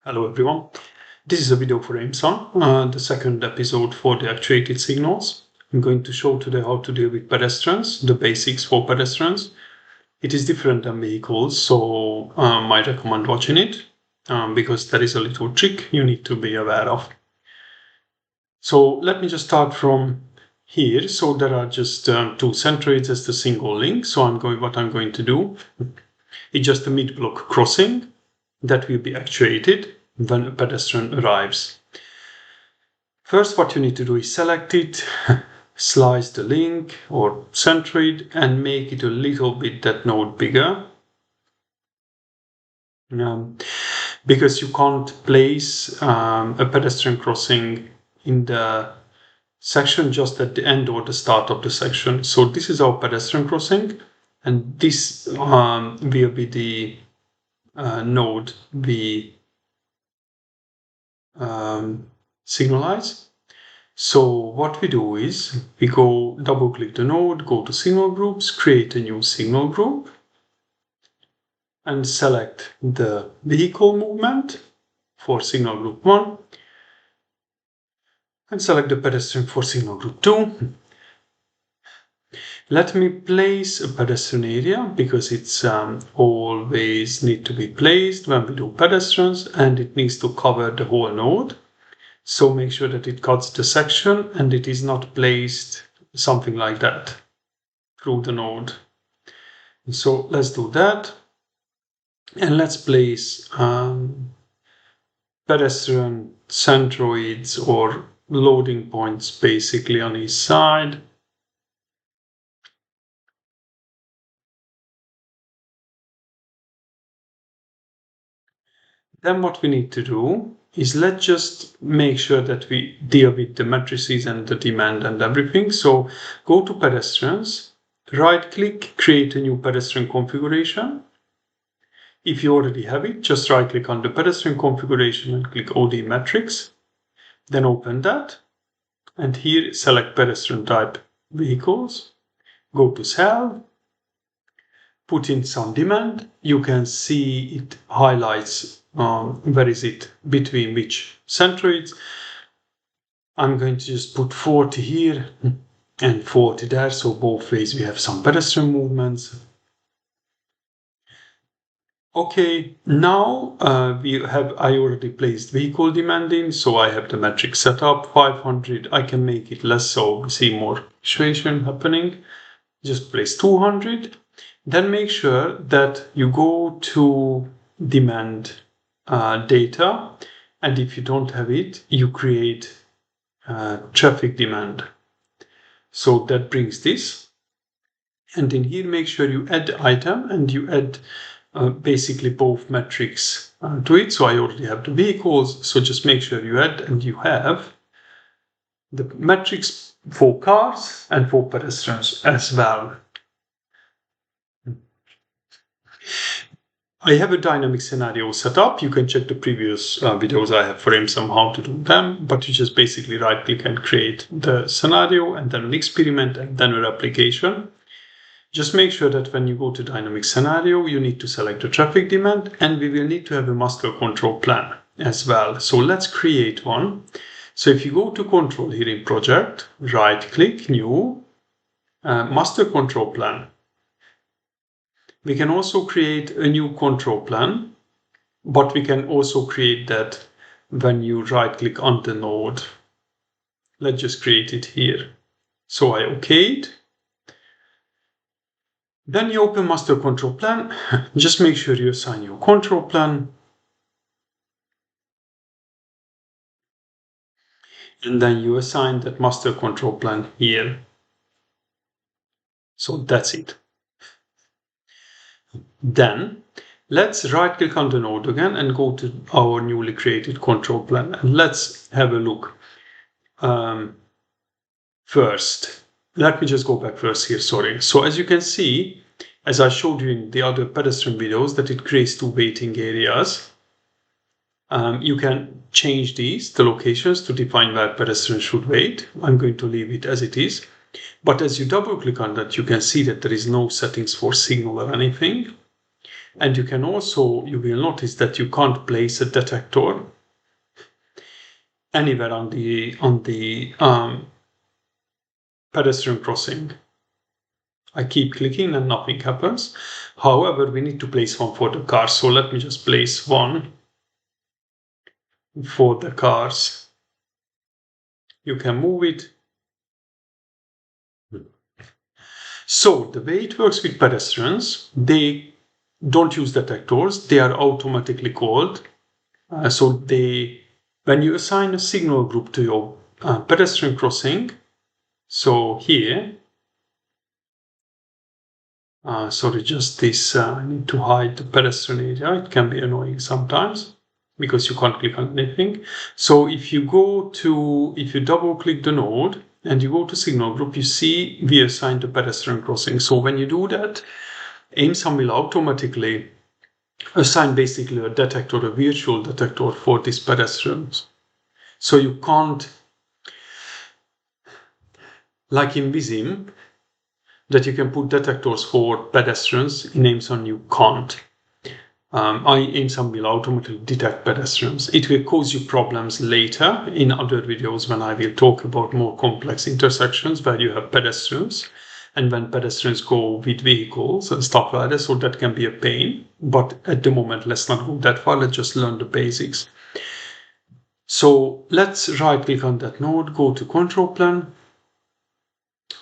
Hello everyone, this is a video for Aimsun, the second episode for the actuated signals. I'm going to show today how to deal with pedestrians, the basics for pedestrians. It is different than vehicles, so I recommend watching it because there is a little trick you need to be aware of. So let me just start from here. So there are just two centroids as the single link. So what I'm going to do is just a mid-block crossing that will be actuated when a pedestrian arrives. First, what you need to do is select it, slice the link or centroid and make it a little bit that node bigger. Because you can't place a pedestrian crossing in the section just at the end or the start of the section. So this is our pedestrian crossing, and this will be the node we signalize. So what we do is we go double click the node, go to signal groups, create a new signal group and select the vehicle movement for signal group 1 and select the pedestrian for signal group 2. Let me place a pedestrian area because it's always need to be placed when we do pedestrians, and it needs to cover the whole node. So make sure that it cuts the section and it is not placed something like that through the node. So let's do that. And let's place pedestrian centroids or loading points basically on each side. Then what we need to do is let's just make sure that we deal with the matrices and the demand and everything. So go to pedestrians, right click, create a new pedestrian configuration. If you already have it, just right click on the pedestrian configuration and click OD matrix. Then open that. And here select pedestrian type vehicles. Go to cell. Put in some demand. You can see it highlights where is it between which centroids. I'm going to just put 40 here and 40 there. So both ways we have some pedestrian movements. Okay, now I already placed vehicle demand in, so I have the metric set up 500. I can make it less so we see more actuation happening. Just place 200. Then make sure that you go to demand data, and if you don't have it, you create traffic demand. So that brings this. And in here, make sure you add item and you add basically both metrics to it. So I already have the vehicles, so just make sure you add and you have the metrics for cars and for pedestrians as well. I have a dynamic scenario set up. You can check the previous videos I have for Aimsun how to do them, but you just basically right click and create the scenario and then an experiment and then a replication. Just make sure that when you go to dynamic scenario, you need to select the traffic demand, and we will need to have a master control plan as well. So let's create one. So if you go to control here in project, right click new master control plan. We can also create a new control plan, but we can also create that when you right click on the node. Let's just create it here. So I okayed. Then you open master control plan. Just make sure you assign your control plan. And then you assign that master control plan here. So that's it. Then let's right click on the node again and go to our newly created control plan. And let's have a look. First, let me just go back first here, sorry. So as you can see, as I showed you in the other pedestrian videos, that it creates two waiting areas. You can change the locations to define where pedestrians should wait. I'm going to leave it as it is. But as you double click on that, you can see that there is no settings for signal or anything. And you can also, you will notice that you can't place a detector anywhere on the pedestrian crossing. I keep clicking and nothing happens. However, we need to place one for the cars. So let me just place one for the cars. You can move it. So the way it works with pedestrians, they don't use detectors. They are automatically called. When you assign a signal group to your pedestrian crossing, so here, sorry, just this, I need to hide the pedestrian area. It can be annoying sometimes because you can't click on anything. So if you double click the node and you go to signal group, you see we assigned the pedestrian crossing. So when you do that, Aimsun will automatically assign basically a detector, a virtual detector for these pedestrians. So you can't, like in Vizim, that you can put detectors for pedestrians, in Aimsun you can't. Aimsun will automatically detect pedestrians. It will cause you problems later in other videos when I will talk about more complex intersections where you have pedestrians and when pedestrians go with vehicles and stuff like that, so that can be a pain. But at the moment, let's not go that far, let's just learn the basics. So let's right click on that node, go to control plan,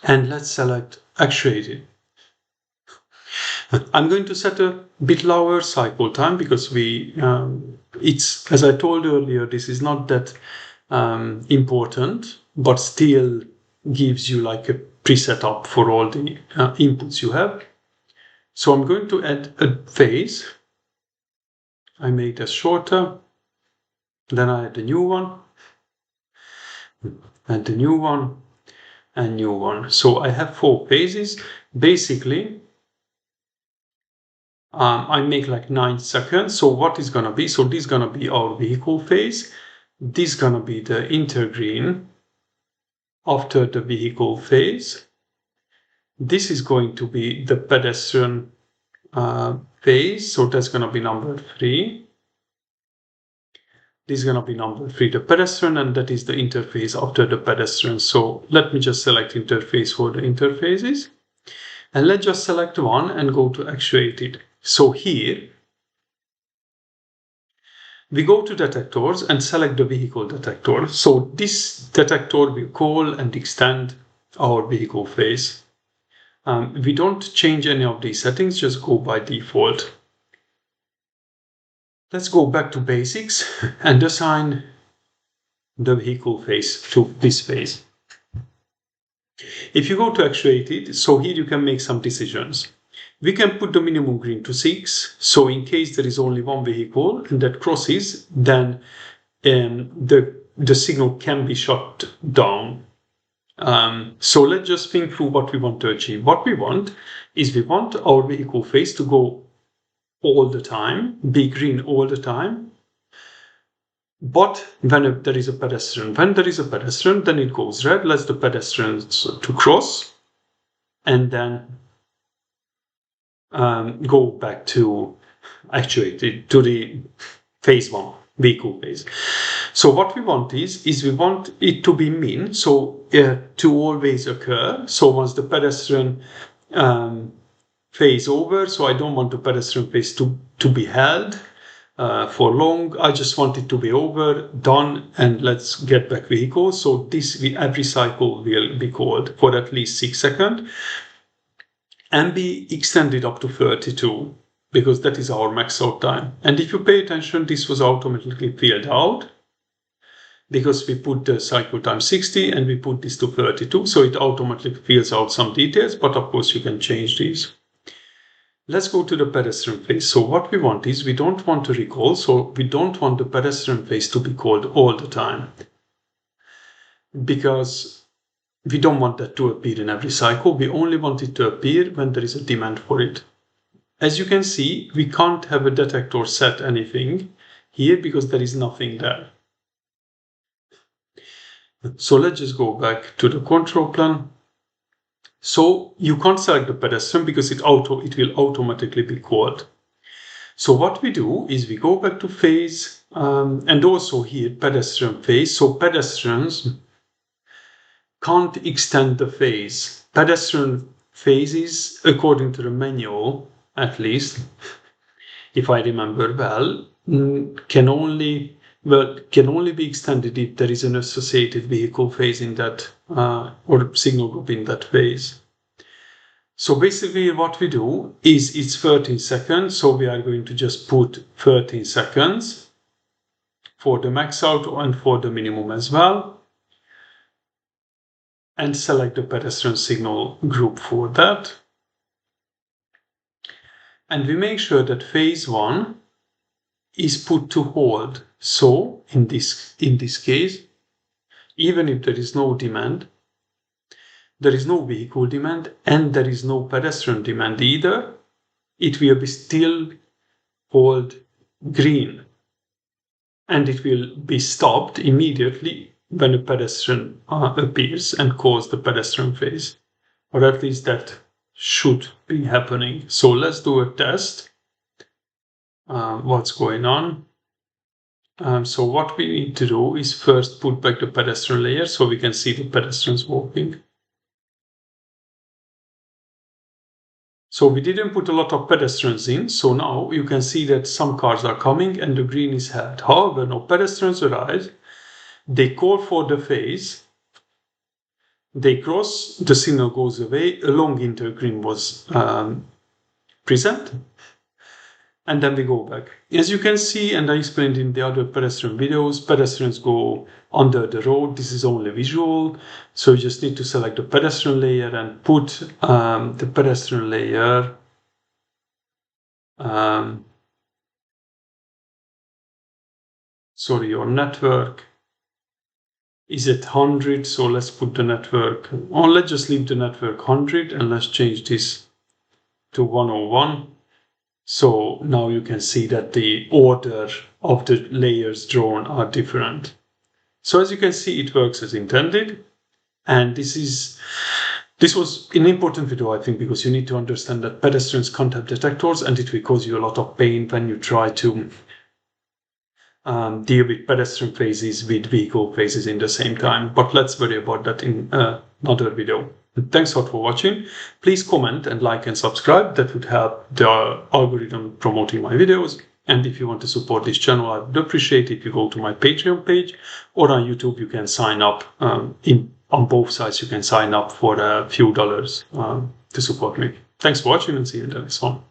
and let's select actuated. I'm going to set a bit lower cycle time because it's, as I told earlier, this is not that important, but still gives you like a preset up for all the inputs you have. So I'm going to add a phase. I make that shorter. Then I add a new one, and the new one, and new one. So I have 4 phases. Basically, I make like 9 seconds. So what is gonna be? So this is gonna be our vehicle phase. This is gonna be the intergreen after the vehicle phase. This is going to be the pedestrian phase. So that's gonna be number 3. This is gonna be number 3, the pedestrian, and that is the interface after the pedestrian. So let me just select interface for the interfaces. And let's just select one and go to actuated. So here, we go to detectors and select the vehicle detector. So this detector will call and extend our vehicle phase. We don't change any of these settings, just go by default. Let's go back to basics and assign the vehicle phase to this phase. If you go to actuated, so here you can make some decisions. We can put the minimum green to 6, so in case there is only one vehicle and that crosses, then the signal can be shut down. So let's just think through what we want to achieve. What we want is we want our vehicle phase to go all the time, be green all the time. But when there is a pedestrian, then it goes red, lets the pedestrians to cross, and then go back to actuated, to the phase 1, vehicle phase. So what we want is we want it to be min, so to always occur. So once the pedestrian phase over, so I don't want the pedestrian phase to be held for long. I just want it to be over, done, and let's get back vehicle. So every cycle will be called for at least 6 seconds and be extended up to 32 because that is our max out time. And if you pay attention, this was automatically filled out because we put the cycle time 60 and we put this to 32, so it automatically fills out some details, but of course you can change these. Let's go to the pedestrian phase. So what we want is we don't want to recall, so we don't want the pedestrian phase to be called all the time because we don't want that to appear in every cycle. We only want it to appear when there is a demand for it. As you can see, we can't have a detector set anything here because there is nothing there. So let's just go back to the control plan. So you can't select the pedestrian because it will automatically be called. So what we do is we go back to phase, and also here pedestrian phase. So pedestrians can't extend the phase. Pedestrian phases, according to the manual, at least, if I remember well, can only be extended if there is an associated vehicle phase in that, or signal group in that phase. So basically what we do is it's 13 seconds, so we are going to just put 13 seconds for the max out and for the minimum as well, and select the pedestrian signal group for that. And we make sure that phase 1 is put to hold. So in this case, even if there is no demand, there is no vehicle demand, and there is no pedestrian demand either, it will be still hold green. And it will be stopped immediately when a pedestrian appears and calls the pedestrian phase. Or at least that should be happening. So let's do a test. What's going on? So what we need to do is first put back the pedestrian layer so we can see the pedestrians walking. So we didn't put a lot of pedestrians in, so now you can see that some cars are coming and the green is held. However, no pedestrians arrive, they call for the phase, they cross, the signal goes away, a long intergreen was present, and then we go back. As you can see, and I explained in the other pedestrian videos, pedestrians go under the road. This is only visual, so you just need to select the pedestrian layer and put the pedestrian layer sorry, your network is at 100, so let's put the network, or let's just leave the network 100 and let's change this to 101. So now you can see that the order of the layers drawn are different. So as you can see, it works as intended. And this was an important video, I think, because you need to understand that pedestrians can't have detectors, and it will cause you a lot of pain when you try to deal with pedestrian phases with vehicle phases in the same time. But let's worry about that in another video. Thanks a lot for watching. Please comment and like and subscribe. That would help the algorithm promoting my videos. And if you want to support this channel, I would appreciate it if you go to my Patreon page, or on YouTube you can sign up. On both sides you can sign up for a few dollars to support me. Thanks for watching, and see you in the next one.